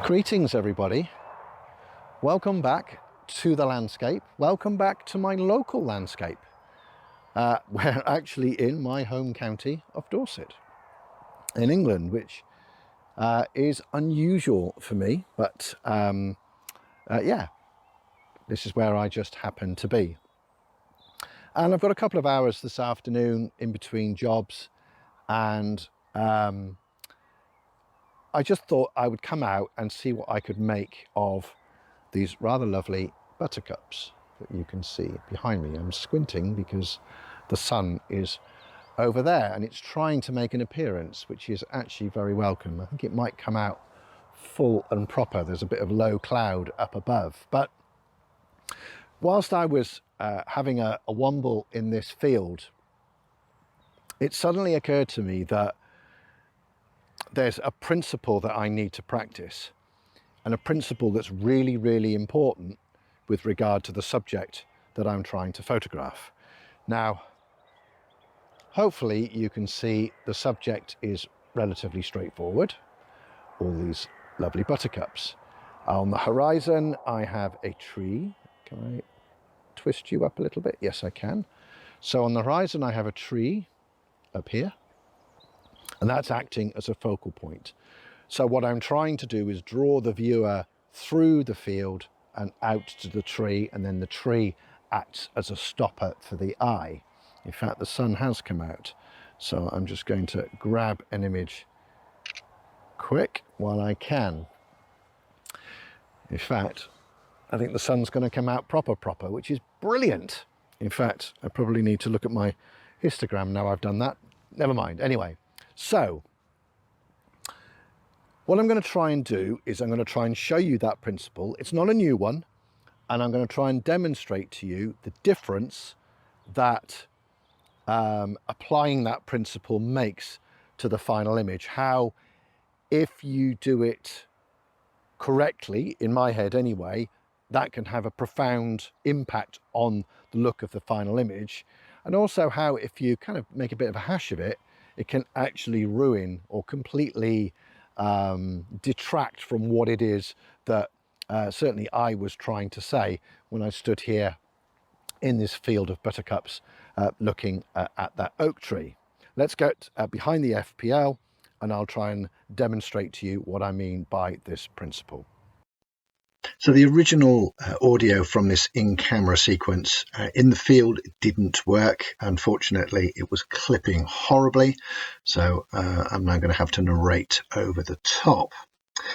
Greetings everybody, welcome back to the landscape, welcome back to my local landscape. We're actually in my home county of Dorset in England, which is unusual for me, but yeah, this is where I just happen to be. And I've got a couple of hours this afternoon in between jobs, and I just thought I would come out and see what I could make of these rather lovely buttercups that you can see behind me. I'm squinting because the sun is over there and it's trying to make an appearance, which is actually very welcome. I think it might come out full and proper. There's a bit of low cloud up above. But whilst I was having a womble in this field, it suddenly occurred to me that there's a principle that I need to practice, and a principle that's really, really important with regard to the subject that I'm trying to photograph. Now, hopefully you can see the subject is relatively straightforward. All these lovely buttercups. On the horizon, I have a tree. Can I twist you up a little bit? Yes, I can. So on the horizon, I have a tree up here, and that's acting as a focal point. So what I'm trying to do is draw the viewer through the field and out to the tree, and then the tree acts as a stopper for the eye. In fact, the sun has come out, so I'm just going to grab an image quick while I can. In fact, I think the sun's going to come out proper, which is brilliant. In fact, I probably need to look at my histogram now I've done that. Never mind. Anyway, so what I'm going to try and do is I'm going to try and show you that principle. It's not a new one, and I'm going to try and demonstrate to you the difference that applying that principle makes to the final image. How, if you do it correctly, in my head anyway, that can have a profound impact on the look of the final image, and also how, if you kind of make a bit of a hash of it, it can actually ruin or completely detract from what it is that certainly I was trying to say when I stood here in this field of buttercups looking at that oak tree. Let's get behind the fpL and I'll try and demonstrate to you what I mean by this principle. So the original audio from this in-camera sequence in the field didn't work. Unfortunately, it was clipping horribly. So I'm now going to have to narrate over the top.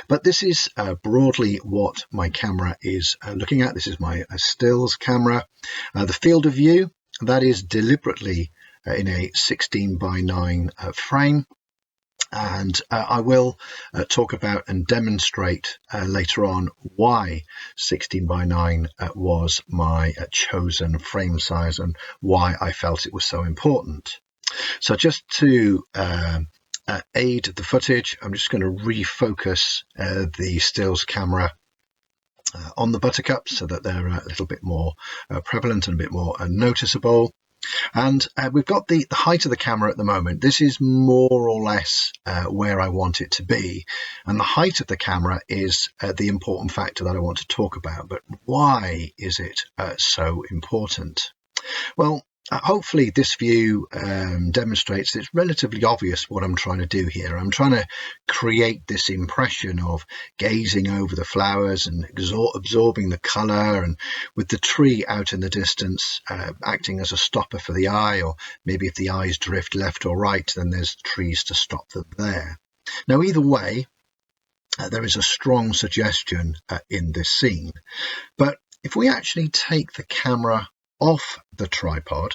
But this is broadly what my camera is looking at. This is my stills camera. The field of view, that is deliberately in a 16:9 frame. And I will talk about and demonstrate later on why 16:9 was my chosen frame size and why I felt it was so important. So just to aid the footage, I'm just going to refocus the stills camera on the buttercups so that they're a little bit more prevalent and a bit more noticeable. And we've got the height of the camera at the moment. This is more or less where I want it to be. And the height of the camera is the important factor that I want to talk about. But why is it so important? Well, hopefully this view demonstrates that it's relatively obvious what I'm trying to do here. I'm trying to create this impression of gazing over the flowers and absorbing the colour, and with the tree out in the distance acting as a stopper for the eye, or maybe if the eyes drift left or right, then there's trees to stop them there. Now, either way, there is a strong suggestion in this scene. But if we actually take the camera off the tripod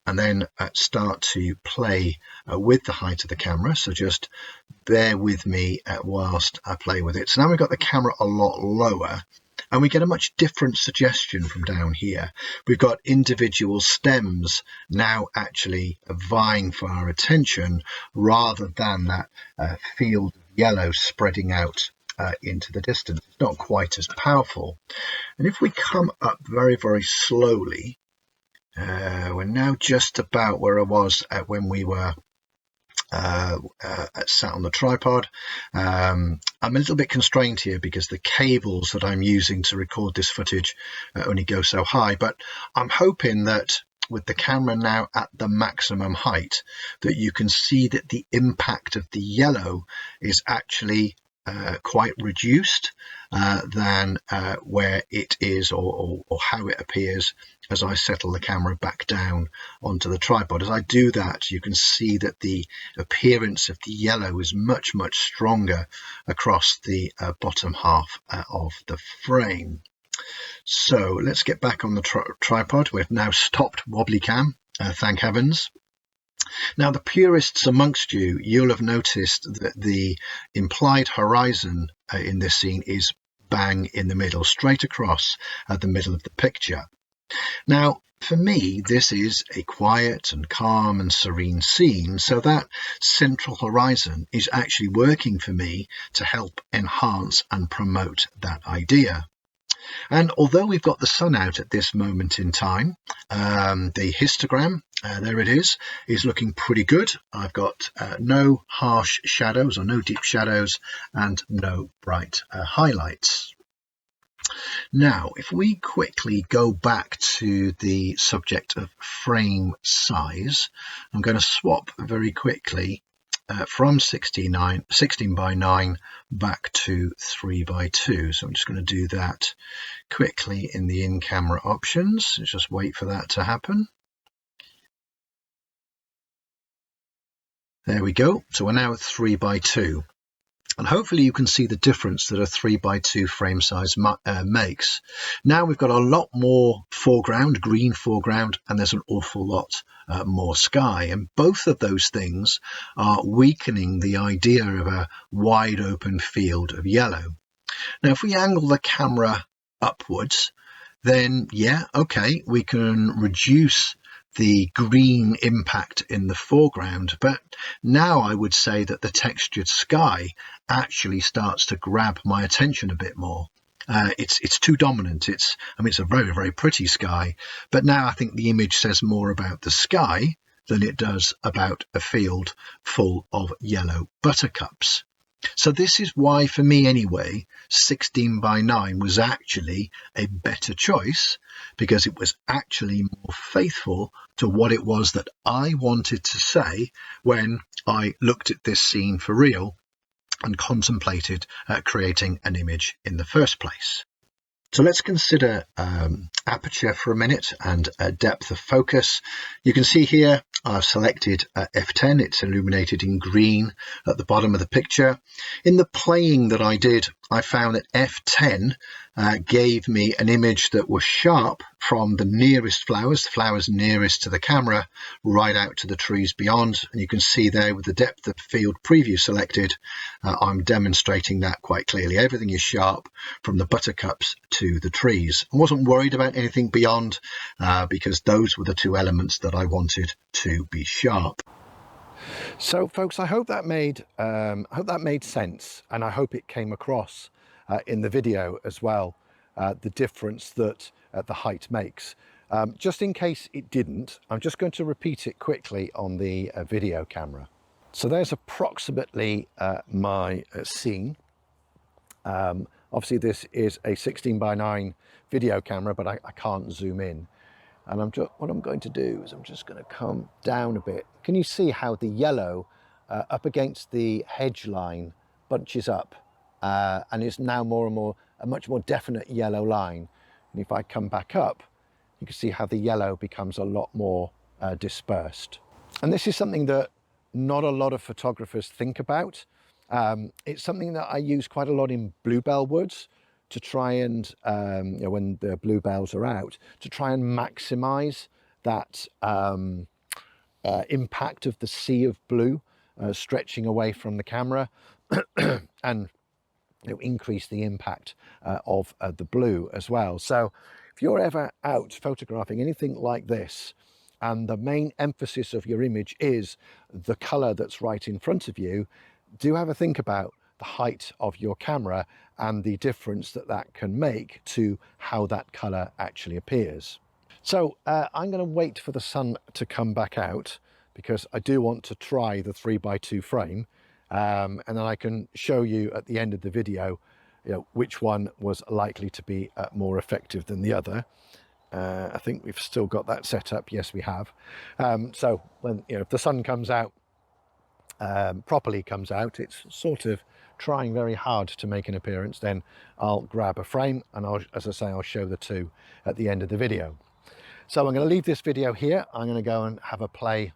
and then start to play with the height of the camera, so just bear with me whilst I play with it. So now we've got the camera a lot lower and we get a much different suggestion from down here. We've got individual stems now actually vying for our attention rather than that field of yellow spreading out into the distance. It's not quite as powerful. And if we come up very, very slowly, we're now just about where I was when we were at sat on the tripod. I'm a little bit constrained here because the cables that I'm using to record this footage only go so high, but I'm hoping that with the camera now at the maximum height, that you can see that the impact of the yellow is actually quite reduced than where it is or how it appears as I settle the camera back down onto the tripod. As I do that, you can see that the appearance of the yellow is much stronger across the bottom half of the frame. So let's get back on the tripod. We've now stopped wobbly cam, thank heavens. Now, the purists amongst you, you'll have noticed that the implied horizon in this scene is bang in the middle, straight across the middle of the picture. Now, for me, this is a quiet and calm and serene scene, so that central horizon is actually working for me to help enhance and promote that idea. And although we've got the sun out at this moment in time, the histogram, there it is looking pretty good. I've got no harsh shadows or no deep shadows and no bright highlights. Now, if we quickly go back to the subject of frame size, I'm going to swap very quickly from 16 by 9 back to 3 by 2. So I'm just going to do that quickly in the in-camera options. Let's just wait for that to happen. There we go. So we're now at 3 by 2. And hopefully you can see the difference that a 3 by 2 frame size makes. Now we've got a lot more foreground, green foreground, and there's an awful lot more sky. And both of those things are weakening the idea of a wide open field of yellow. Now, if we angle the camera upwards, then yeah, okay, we can reduce the green impact in the foreground, but now I would say that the textured sky actually starts to grab my attention a bit more. It's too dominant. It's a very pretty sky, but now I think the image says more about the sky than it does about a field full of yellow buttercups. So this is why, for me anyway, 16 by 9 was actually a better choice, because it was actually more faithful to what it was that I wanted to say when I looked at this scene for real and contemplated creating an image in the first place. So let's consider aperture for a minute and depth of focus. You can see here I've selected f10. It's illuminated in green at the bottom of the picture. In the playing that I did, I found that f10 gave me an image that was sharp from the nearest flowers, the flowers nearest to the camera, right out to the trees beyond. And you can see there with the depth of field preview selected, I'm demonstrating that quite clearly. Everything is sharp from the buttercups to the trees. I wasn't worried about anything beyond because those were the two elements that I wanted to be sharp. So folks, I hope that made sense, and I hope it came across in the video as well, the difference that the height makes. Just in case it didn't, I'm just going to repeat it quickly on the video camera. So there's approximately my scene. Obviously this is a 16 by 9 video camera, but I can't zoom in. And what I'm going to do is I'm just going to come down a bit. Can you see how the yellow up against the hedge line bunches up and is now a much more definite yellow line. And if I come back up, you can see how the yellow becomes a lot more dispersed. And this is something that not a lot of photographers think about. It's something that I use quite a lot in bluebell woods to try and, when the bluebells are out, to try and maximize that impact of the sea of blue stretching away from the camera and increase the impact of the blue as well. So if you're ever out photographing anything like this, and the main emphasis of your image is the color that's right in front of you, do have a think about the height of your camera and the difference that can make to how that color actually appears. So I'm going to wait for the sun to come back out, because I do want to try the 3 by 2 frame and then I can show you at the end of the video, you know, which one was likely to be more effective than the other. I think we've still got that set up. Yes, we have. So when, you know, if the sun comes out, properly comes out, it's sort of trying very hard to make an appearance, then I'll grab a frame and I'll, as I say, I'll show the two at the end of the video. So I'm going to leave this video here. I'm going to go and have a play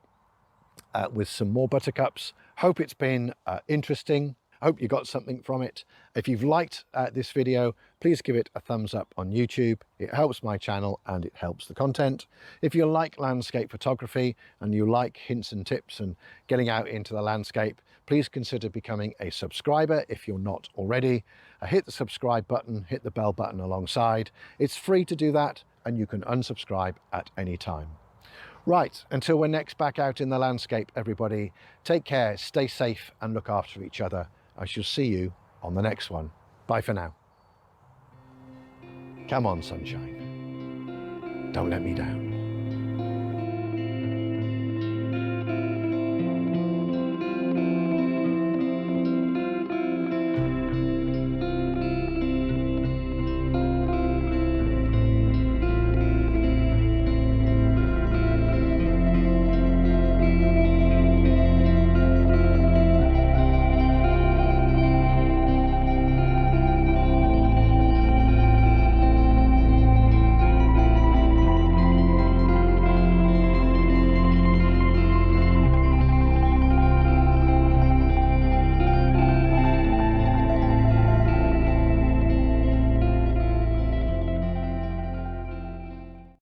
with some more buttercups. Hope it's been interesting. Hope you got something from it. If you've liked this video, please give it a thumbs up on YouTube. It helps my channel and it helps the content. If you like landscape photography and you like hints and tips and getting out into the landscape, please consider becoming a subscriber if you're not already. Hit the subscribe button, hit the bell button alongside. It's free to do that and you can unsubscribe at any time. Right, until we're next back out in the landscape, everybody, take care, stay safe and look after each other. I shall see you on the next one. Bye for now. Come on, sunshine. Don't let me down.